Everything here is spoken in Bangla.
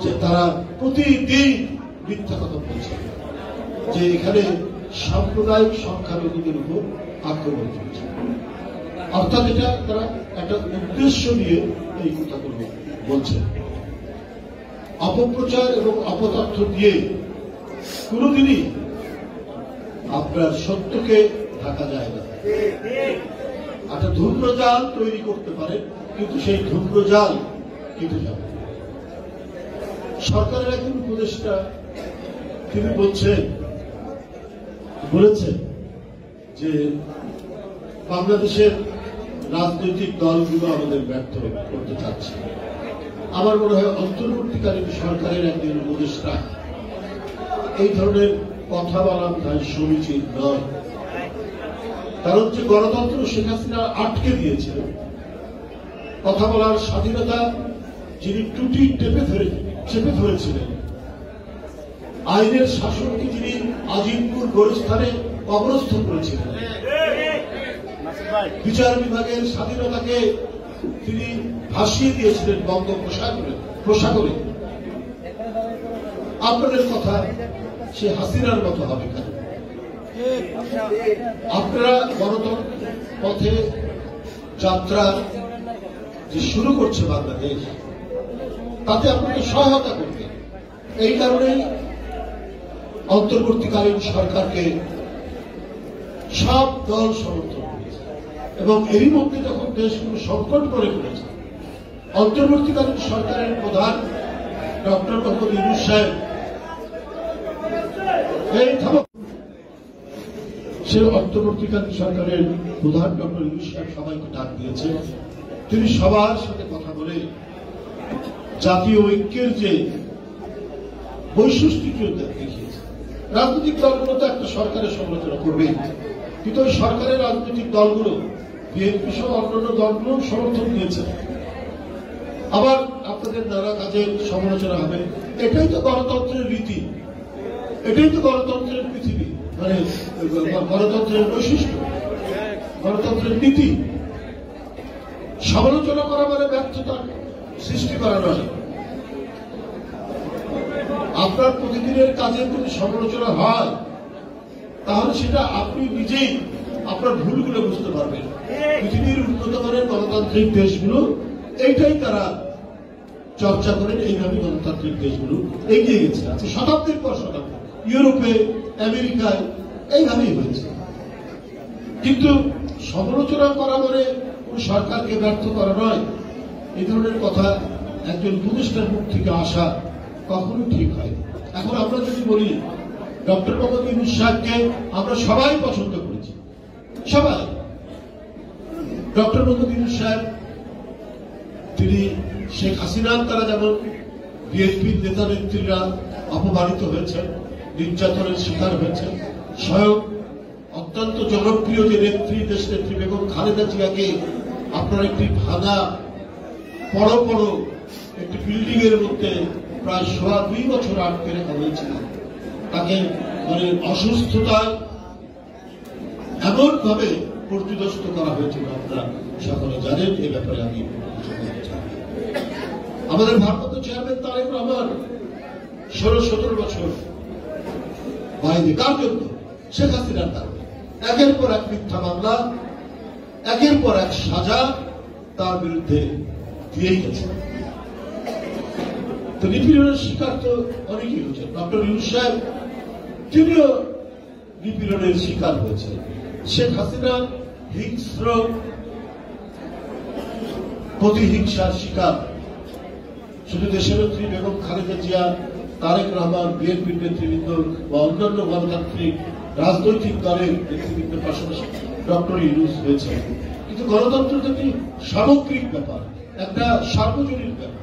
যে তারা প্রতিদিন মিথ্যা কথা বলছে যে এখানে সাম্প্রদায়িক সংখ্যালঘুদের উপর আক্রমণ চলছে। অর্থাৎ এটা তারা একটা উদ্দেশ্য নিয়ে এই কথাগুলো বলছে। অপপ্রচার এবং অপতথ্য দিয়ে কোনদিনই আপনার সত্যকে ঢাকা যায় না। একটা ধূম্রজাল তৈরি করতে পারে, কিন্তু সেই ধূম্রজাল কেটে যাবে। সরকারের একজন উপদেষ্টা তিনি বলেছেন যে বাংলাদেশের রাজনৈতিক দলগুলো আমাদের ব্যর্থ করতে চাচ্ছে। আমার মনে হয় অন্তর্বর্তীকালীন সরকারের একজন উপদেষ্টা এই ধরনের কথা বলা বোধহয় সমীচীন নয়। কারণ যে গণতন্ত্র শেখ হাসিনা আটকে দিয়েছিল, কথা বলার স্বাধীনতা যিনি টুটি চেপে ধরেছিলেন, আইনের শাসনকে যিনি আজিমপুর গোরস্থানে অবরুদ্ধ করেছিলেন, বিচার বিভাগের স্বাধীনতাকে তিনি ভাসিয়ে দিয়েছিলেন বঙ্গোপসাগরে। আপনাদের কথা সে হাসিনার মতো হবে কেন? আপনারা গণতন্ত্র পথে যাত্রা যে শুরু করছে বাংলাদেশ, তাতে আপনাকে সহায়তা করবে। এই কারণেই অন্তর্বর্তীকালীন সরকারকে সব দল সমর্থন করেছে এবং এরই মধ্যে যখন দেশগুলো সংকট করে পড়েছে, অন্তর্বর্তীকালীন সরকারের প্রধান ডক্টর মোহাম্মদ ইউনূস সাহেব সে অন্তর্বর্তীকালীন সরকারের প্রধান ডক্টর ইউনূস সাহেব সবাইকে ডাক দিয়েছে। তিনি সবার সাথে কথা বলে জাতীয় ঐক্যের যে বৈশিষ্ট্য দেখিয়েছে। রাজনৈতিক দলগুলো তো একটা সরকারের সমালোচনা করবে, কিন্তু ওই সরকারের রাজনৈতিক দলগুলো বিএনপি সহ অন্যান্য দলগুলো সমর্থন দিয়েছে। আবার আপনাদের নানা কাজের সমালোচনা হবে। এটাই তো গণতন্ত্রের রীতি, এটাই তো গণতন্ত্রের পৃথিবী, মানে গণতন্ত্রের বৈশিষ্ট্য, গণতন্ত্রের নীতি। সমালোচনা করা মানে ব্যর্থতা সৃষ্টি করা নয়। আপনার প্রতিদিনের কাজের যদি সমালোচনা হয়, তাহলে সেটা আপনি নিজেই আপনার ভুলগুলো বুঝতে পারবেন। পৃথিবীর উন্নত মানের গণতান্ত্রিক দেশগুলো এইটাই তারা চর্চা করেন, এইভাবে গণতান্ত্রিক দেশগুলো এগিয়ে গেছে আছে শতাব্দীর পর শতাব্দী। ইউরোপে, আমেরিকায় এইভাবেই হয়েছে। কিন্তু সমালোচনা করা মানে সরকারকে ব্যর্থ করা নয়। এই ধরনের কথা একজন উপদেষ্টার মুখ থেকে আসা কখনো ঠিক হয়। এখন আমরা যদি বলি ডক্টর মোহাম্মদ ইউনূস সাহেবকে আমরা সবাই পছন্দ করেছি, সবাই। ডক্টর মোহাম্মদ ইউনূস সাহেব তিনি শেখ হাসিনার তারা যেমন বিএনপির নেতা নেত্রীরা অপমানিত হয়েছেন, নির্যাতনের শিকার হয়েছেন, স্বয়ং অত্যন্ত জনপ্রিয় যে নেত্রী, দেশ নেত্রী বেগম খালেদা জিয়াকে আপনার একটি ভাঙা বড় একটি বিল্ডিং এর মধ্যে প্রায় 2.5 বছর আটকে রাখা হয়েছিল। তাকে মানে অসুস্থতায় এমন ভাবে পর্যদস্ত করা হয়েছিল, আপনারা সকলে জানেন। এ ব্যাপারে আমি আমাদের ভারপ্রাপ্ত চেয়ারম্যান তারেক রহমান 16-17 বছর বাইরে কার জন্য? শেখ হাসিনার কারণে। একের পর এক মিথ্যা মামলা, একের পর এক সাজা তার বিরুদ্ধে দিয়েই গেছে। তো নিপীড়নের শিকার তো অনেকেই হয়েছে। ডক্টর ইউনূস সাহেব তিনিও নিপীড়নের শিকার হয়েছে। শেখ হাসিনা হিংস্র প্রতিহিংসার শিকার। শুধু দেশের নেত্রী বেগম খালেদা জিয়া, তারেক রহমান, বিএনপির নেতৃবৃন্দ বা অন্যান্য গণতান্ত্রিক রাজনৈতিক দলের নেতৃবৃন্দের পাশাপাশি ডক্টর ইউনূস হয়েছে। কিন্তু গণতন্ত্র একটি সামগ্রিক ব্যাপার, একটা সার্বজনীন ব্যাপার।